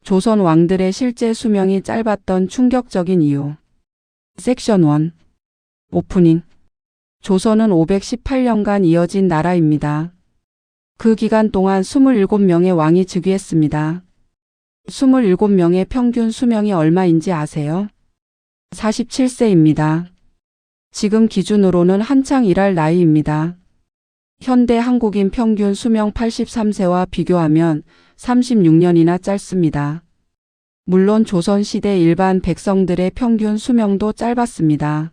조선 왕들의 실제 수명이 짧았던 충격적인 이유. 섹션 1. 오프닝. 조선은 518년간 이어진 나라입니다. 그 기간 동안 27명의 왕이 즉위했습니다. 27명의 평균 수명이 얼마인지 아세요? 47세입니다. 지금 기준으로는 한창 일할 나이입니다. 현대 한국인 평균 수명 83세와 비교하면 36년이나 짧습니다. 물론 조선시대 일반 백성들의 평균 수명도 짧았습니다.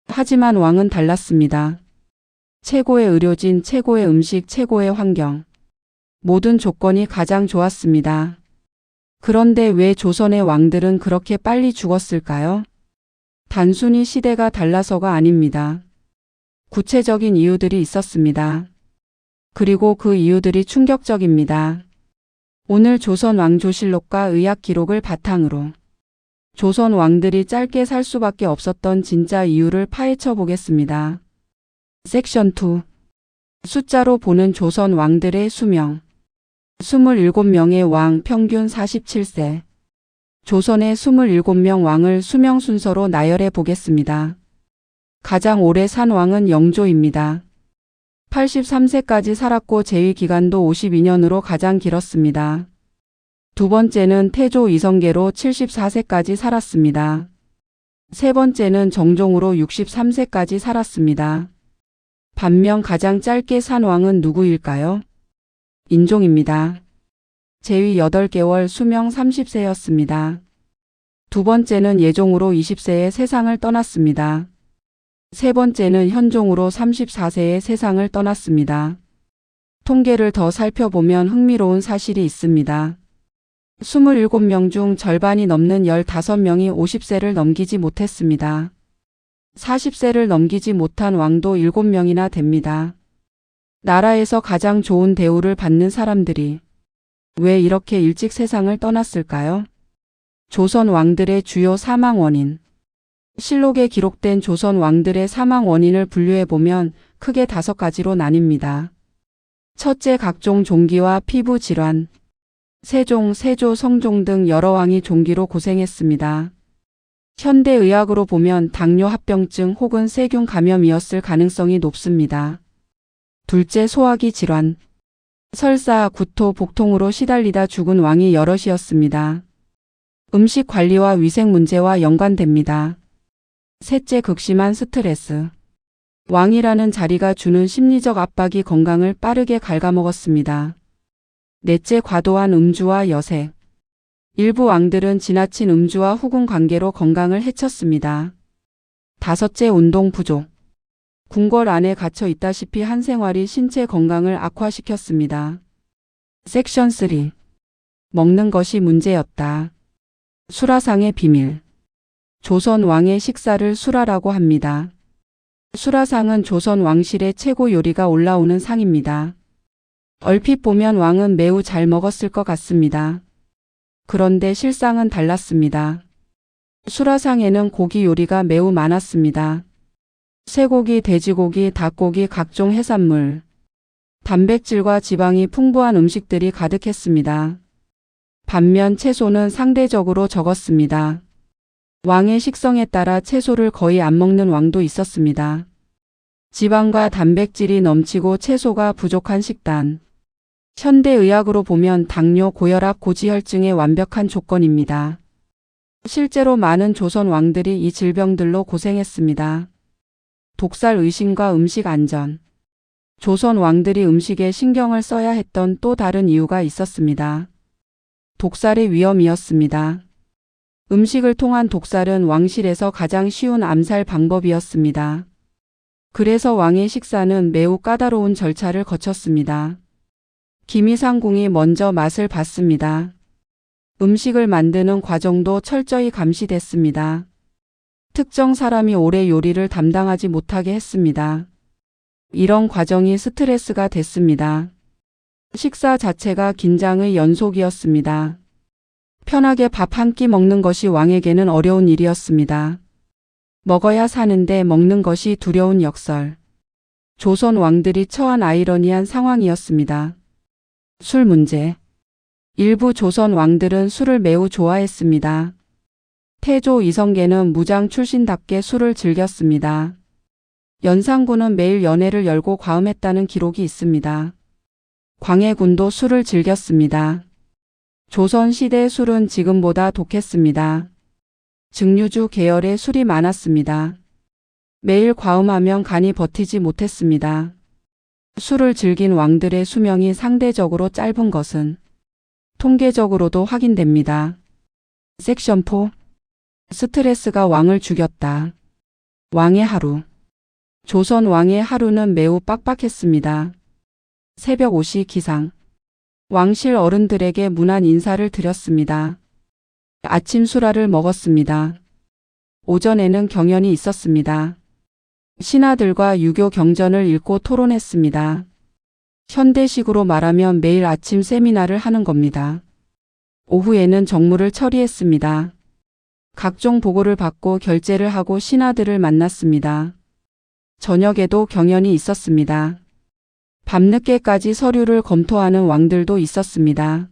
하지만 왕은 달랐습니다. 최고의 의료진, 최고의 음식, 최고의 환경. 모든 조건이 가장 좋았습니다. 그런데 왜 조선의 왕들은 그렇게 빨리 죽었을까요? 단순히 시대가 달라서가 아닙니다. 구체적인 이유들이 있었습니다. 그리고 그 이유들이 충격적입니다. 오늘 조선 왕조실록과 의학 기록을 바탕으로 조선 왕들이 짧게 살 수밖에 없었던 진짜 이유를 파헤쳐 보겠습니다. 섹션 2. 숫자로 보는 조선 왕들의 수명. 27명의 왕 평균 47세. 조선의 27명 왕을 수명 순서로 나열해 보겠습니다. 가장 오래 산 왕은 영조입니다. 83세까지 살았고 재위 기간도 52년으로 가장 길었습니다. 두 번째는 태조 이성계로 74세까지 살았습니다. 세 번째는 정종으로 63세까지 살았습니다. 반면 가장 짧게 산 왕은 누구일까요? 인종입니다. 재위 8개월 수명 30세였습니다. 두 번째는 예종으로 20세에 세상을 떠났습니다. 세 번째는 현종으로 34세에 세상을 떠났습니다. 통계를 더 살펴보면 흥미로운 사실이 있습니다. 27명 중 절반이 넘는 15명이 50세를 넘기지 못했습니다. 40세를 넘기지 못한 왕도 7명이나 됩니다. 나라에서 가장 좋은 대우를 받는 사람들이 왜 이렇게 일찍 세상을 떠났을까요? 조선 왕들의 주요 사망 원인. 실록에 기록된 조선 왕들의 사망 원인을 분류해보면 크게 5가지로 나뉩니다. 첫째, 각종 종기와 피부 질환. 세종, 세조, 성종 등 여러 왕이 종기로 고생했습니다. 현대의학으로 보면 당뇨 합병증 혹은 세균 감염이었을 가능성이 높습니다. 둘째, 소화기 질환. 설사, 구토, 복통으로 시달리다 죽은 왕이 여럿이었습니다. 음식 관리와 위생 문제와 연관됩니다. 셋째, 극심한 스트레스. 왕이라는 자리가 주는 심리적 압박이 건강을 빠르게 갉아먹었습니다. 넷째, 과도한 음주와 여색. 일부 왕들은 지나친 음주와 후군 관계로 건강을 해쳤습니다. 다섯째, 운동 부족. 궁궐 안에 갇혀 있다시피 한 생활이 신체 건강을 악화시켰습니다. 섹션 3. 먹는 것이 문제였다. 수라상의 비밀. 조선 왕의 식사를 수라라고 합니다. 수라상은 조선 왕실의 최고 요리가 올라오는 상입니다. 얼핏 보면 왕은 매우 잘 먹었을 것 같습니다. 그런데 실상은 달랐습니다. 수라상에는 고기 요리가 매우 많았습니다. 쇠고기, 돼지고기, 닭고기, 각종 해산물, 단백질과 지방이 풍부한 음식들이 가득했습니다. 반면 채소는 상대적으로 적었습니다. 왕의 식성에 따라 채소를 거의 안 먹는 왕도 있었습니다. 지방과 단백질이 넘치고 채소가 부족한 식단. 현대의학으로 보면 당뇨, 고혈압, 고지혈증의 완벽한 조건입니다. 실제로 많은 조선 왕들이 이 질병들로 고생했습니다. 독살 의심과 음식 안전. 조선 왕들이 음식에 신경을 써야 했던 또 다른 이유가 있었습니다. 독살의 위험이었습니다. 음식을 통한 독살은 왕실에서 가장 쉬운 암살 방법이었습니다. 그래서 왕의 식사는 매우 까다로운 절차를 거쳤습니다. 기미상궁이 먼저 맛을 봤습니다. 음식을 만드는 과정도 철저히 감시됐습니다. 특정 사람이 오래 요리를 담당하지 못하게 했습니다. 이런 과정이 스트레스가 됐습니다. 식사 자체가 긴장의 연속이었습니다. 편하게 밥 한 끼 먹는 것이 왕에게는 어려운 일이었습니다. 먹어야 사는데 먹는 것이 두려운 역설. 조선 왕들이 처한 아이러니한 상황이었습니다. 술 문제. 일부 조선 왕들은 술을 매우 좋아했습니다. 태조 이성계는 무장 출신답게 술을 즐겼습니다. 연산군은 매일 연회를 열고 과음했다는 기록이 있습니다. 광해군도 술을 즐겼습니다. 조선시대의 술은 지금보다 독했습니다. 증류주 계열의 술이 많았습니다. 매일 과음하면 간이 버티지 못했습니다. 술을 즐긴 왕들의 수명이 상대적으로 짧은 것은 통계적으로도 확인됩니다. 섹션 4. 스트레스가 왕을 죽였다. 왕의 하루. 조선 왕의 하루는 매우 빡빡했습니다. 새벽 5시 기상. 왕실 어른들에게 문안 인사를 드렸습니다. 아침 수라를 먹었습니다. 오전에는 경연이 있었습니다. 신하들과 유교 경전을 읽고 토론했습니다. 현대식으로 말하면 매일 아침 세미나를 하는 겁니다. 오후에는 정무를 처리했습니다. 각종 보고를 받고 결재를 하고 신하들을 만났습니다. 저녁에도 경연이 있었습니다. 밤늦게까지 서류를 검토하는 왕들도 있었습니다.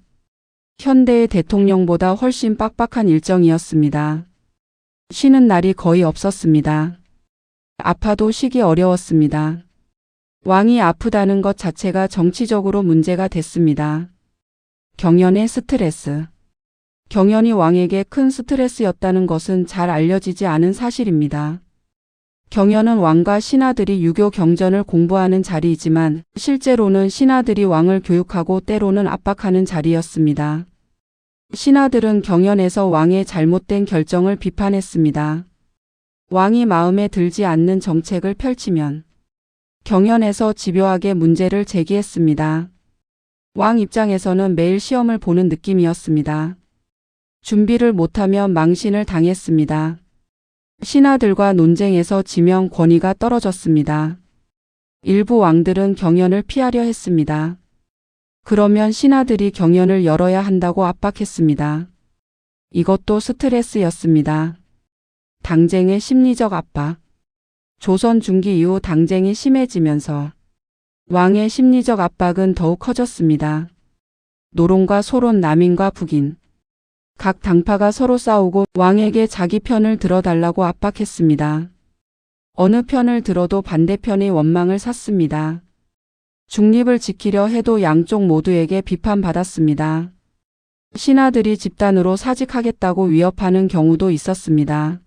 현대의 대통령보다 훨씬 빡빡한 일정이었습니다. 쉬는 날이 거의 없었습니다. 아파도 쉬기 어려웠습니다. 왕이 아프다는 것 자체가 정치적으로 문제가 됐습니다. 경연의 스트레스. 경연이 왕에게 큰 스트레스였다는 것은 잘 알려지지 않은 사실입니다. 경연은 왕과 신하들이 유교 경전을 공부하는 자리이지만 실제로는 신하들이 왕을 교육하고 때로는 압박하는 자리였습니다. 신하들은 경연에서 왕의 잘못된 결정을 비판했습니다. 왕이 마음에 들지 않는 정책을 펼치면 경연에서 집요하게 문제를 제기했습니다. 왕 입장에서는 매일 시험을 보는 느낌이었습니다. 준비를 못하면 망신을 당했습니다. 신하들과 논쟁에서 지명 권위가 떨어졌습니다. 일부 왕들은 경연을 피하려 했습니다. 그러면 신하들이 경연을 열어야 한다고 압박했습니다. 이것도 스트레스였습니다. 당쟁의 심리적 압박. 조선 중기 이후 당쟁이 심해지면서 왕의 심리적 압박은 더욱 커졌습니다. 노론과 소론, 남인과 북인. 각 당파가 서로 싸우고 왕에게 자기 편을 들어달라고 압박했습니다. 어느 편을 들어도 반대편의 원망을 샀습니다. 중립을 지키려 해도 양쪽 모두에게 비판받았습니다. 신하들이 집단으로 사직하겠다고 위협하는 경우도 있었습니다.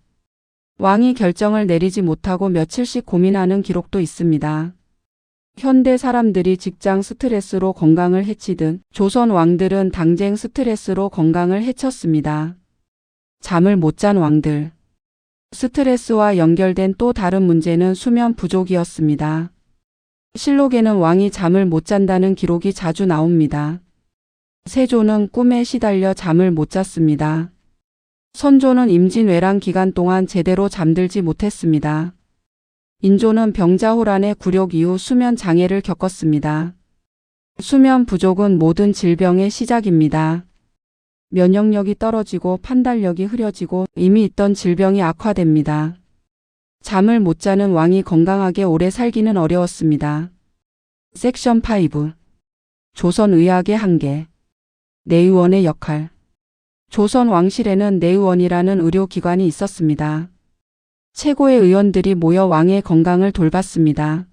왕이 결정을 내리지 못하고 며칠씩 고민하는 기록도 있습니다. 현대 사람들이 직장 스트레스로 건강을 해치듯 조선 왕들은 당쟁 스트레스로 건강을 해쳤습니다. 잠을 못 잔 왕들. 스트레스와 연결된 또 다른 문제는 수면 부족이었습니다. 실록에는 왕이 잠을 못 잔다는 기록이 자주 나옵니다. 세조는 꿈에 시달려 잠을 못 잤습니다. 선조는 임진왜란 기간 동안 제대로 잠들지 못했습니다. 인조는 병자호란의 굴욕 이후 수면 장애를 겪었습니다. 수면 부족은 모든 질병의 시작입니다. 면역력이 떨어지고 판단력이 흐려지고 이미 있던 질병이 악화됩니다. 잠을 못 자는 왕이 건강하게 오래 살기는 어려웠습니다. 섹션 5. 조선 의학의 한계. 내의원의 역할. 조선 왕실에는 내의원이라는 의료기관이 있었습니다. 최고의 의원들이 모여 왕의 건강을 돌봤습니다.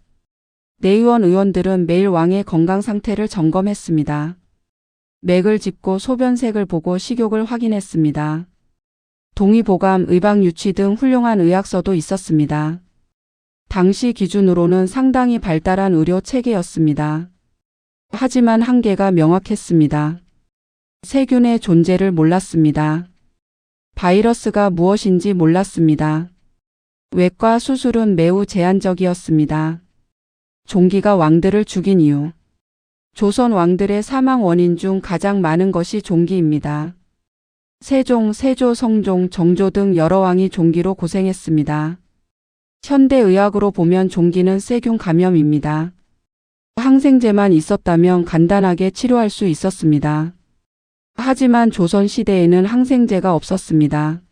내의원 의원들은 매일 왕의 건강 상태를 점검했습니다. 맥을 짚고 소변색을 보고 식욕을 확인했습니다. 동의보감, 의방유치 등 훌륭한 의학서도 있었습니다. 당시 기준으로는 상당히 발달한 의료 체계였습니다. 하지만 한계가 명확했습니다. 세균의 존재를 몰랐습니다. 바이러스가 무엇인지 몰랐습니다. 외과 수술은 매우 제한적이었습니다. 종기가 왕들을 죽인 이유. 조선 왕들의 사망 원인 중 가장 많은 것이 종기입니다. 세종, 세조, 성종, 정조 등 여러 왕이 종기로 고생했습니다. 현대의학으로 보면 종기는 세균 감염입니다. 항생제만 있었다면 간단하게 치료할 수 있었습니다. 하지만 조선시대에는 항생제가 없었습니다.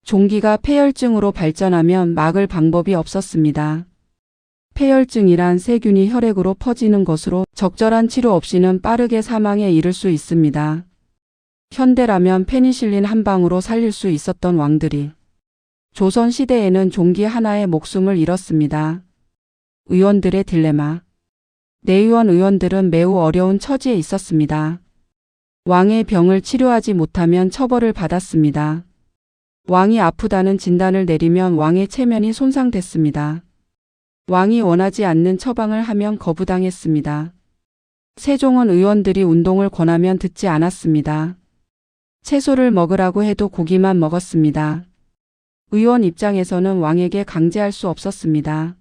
종기가 폐혈증으로 발전하면 막을 방법이 없었습니다. 폐혈증이란 세균이 혈액으로 퍼지는 것으로 적절한 치료 없이는 빠르게 사망에 이를 수 있습니다. 현대라면 페니실린 한 방으로 살릴 수 있었던 왕들이 조선 시대에는 종기 하나에 목숨을 잃었습니다. 의원들의 딜레마. 내의원 의원들은 매우 어려운 처지에 있었습니다. 왕의 병을 치료하지 못하면 처벌을 받았습니다. 왕이 아프다는 진단을 내리면 왕의 체면이 손상됐습니다. 왕이 원하지 않는 처방을 하면 거부당했습니다. 세종은 의원들이 운동을 권하면 듣지 않았습니다. 채소를 먹으라고 해도 고기만 먹었습니다. 의원 입장에서는 왕에게 강제할 수 없었습니다.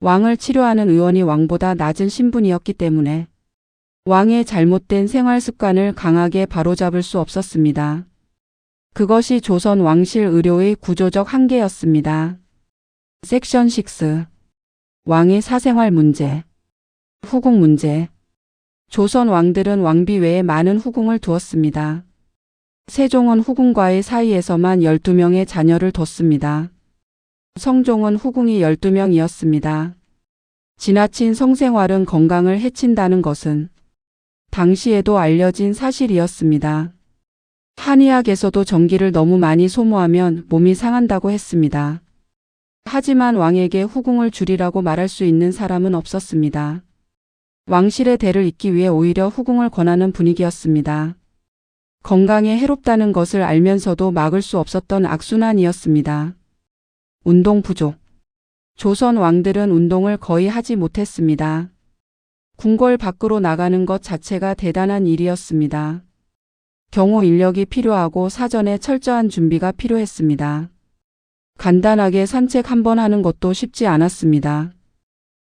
왕을 치료하는 의원이 왕보다 낮은 신분이었기 때문에 왕의 잘못된 생활 습관을 강하게 바로잡을 수 없었습니다. 그것이 조선 왕실 의료의 구조적 한계였습니다. 섹션 6. 왕의 사생활 문제. 후궁 문제. 조선 왕들은 왕비 외에 많은 후궁을 두었습니다. 세종은 후궁과의 사이에서만 12명의 자녀를 뒀습니다. 성종은 후궁이 12명이었습니다. 지나친 성생활은 건강을 해친다는 것은 당시에도 알려진 사실이었습니다. 한의학에서도 전기를 너무 많이 소모하면 몸이 상한다고 했습니다. 하지만 왕에게 후궁을 줄이라고 말할 수 있는 사람은 없었습니다. 왕실의 대를 잇기 위해 오히려 후궁을 권하는 분위기였습니다. 건강에 해롭다는 것을 알면서도 막을 수 없었던 악순환이었습니다. 운동 부족. 조선 왕들은 운동을 거의 하지 못했습니다. 궁궐 밖으로 나가는 것 자체가 대단한 일이었습니다. 경호 인력이 필요하고 사전에 철저한 준비가 필요했습니다. 간단하게 산책 한번 하는 것도 쉽지 않았습니다.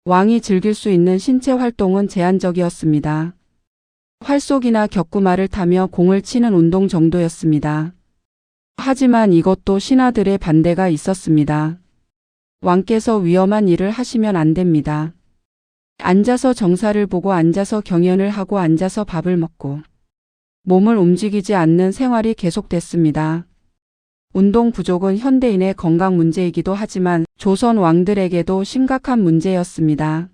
왕이 즐길 수 있는 신체 활동은 제한적이었습니다. 활쏘기나 격구말을 타며 공을 치는 운동 정도였습니다. 하지만 이것도 신하들의 반대가 있었습니다. 왕께서 위험한 일을 하시면 안 됩니다. 앉아서 정사를 보고 앉아서 경연을 하고 앉아서 밥을 먹고 몸을 움직이지 않는 생활이 계속됐습니다. 운동 부족은 현대인의 건강 문제이기도 하지만 조선 왕들에게도 심각한 문제였습니다.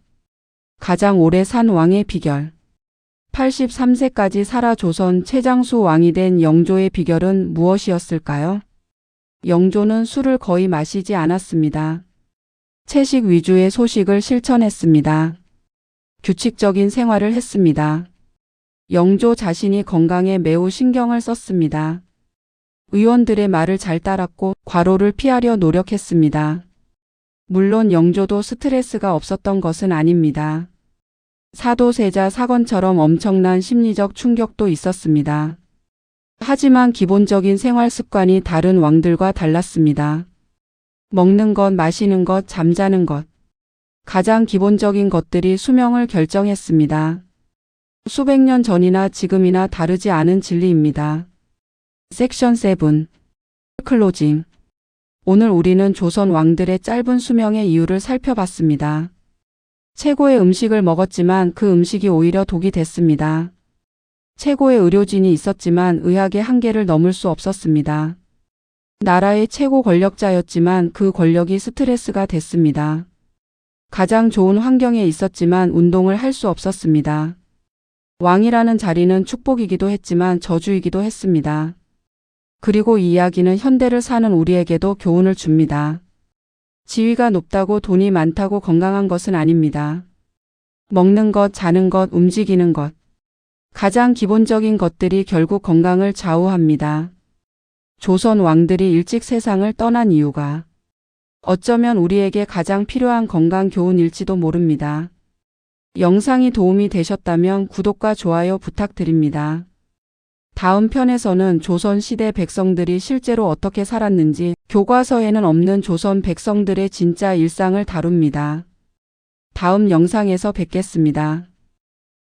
가장 오래 산 왕의 비결. 83세까지 살아 조선 최장수 왕이 된 영조의 비결은 무엇이었을까요? 영조는 술을 거의 마시지 않았습니다. 채식 위주의 소식을 실천했습니다. 규칙적인 생활을 했습니다. 영조 자신이 건강에 매우 신경을 썼습니다. 의원들의 말을 잘 따랐고 과로를 피하려 노력했습니다. 물론 영조도 스트레스가 없었던 것은 아닙니다. 사도세자 사건처럼 엄청난 심리적 충격도 있었습니다. 하지만 기본적인 생활 습관이 다른 왕들과 달랐습니다. 먹는 것, 마시는 것, 잠자는 것. 가장 기본적인 것들이 수명을 결정했습니다. 수백 년 전이나 지금이나 다르지 않은 진리입니다. 섹션 7. 클로징. 오늘 우리는 조선 왕들의 짧은 수명의 이유를 살펴봤습니다. 최고의 음식을 먹었지만 그 음식이 오히려 독이 됐습니다. 최고의 의료진이 있었지만 의학의 한계를 넘을 수 없었습니다. 나라의 최고 권력자였지만 그 권력이 스트레스가 됐습니다. 가장 좋은 환경에 있었지만 운동을 할 수 없었습니다. 왕이라는 자리는 축복이기도 했지만 저주이기도 했습니다. 그리고 이 이야기는 현대를 사는 우리에게도 교훈을 줍니다. 지위가 높다고 돈이 많다고 건강한 것은 아닙니다. 먹는 것, 자는 것, 움직이는 것. 가장 기본적인 것들이 결국 건강을 좌우합니다. 조선 왕들이 일찍 세상을 떠난 이유가 어쩌면 우리에게 가장 필요한 건강 교훈일지도 모릅니다. 영상이 도움이 되셨다면 구독과 좋아요 부탁드립니다. 다음 편에서는 조선시대 백성들이 실제로 어떻게 살았는지 교과서에는 없는 조선 백성들의 진짜 일상을 다룹니다. 다음 영상에서 뵙겠습니다.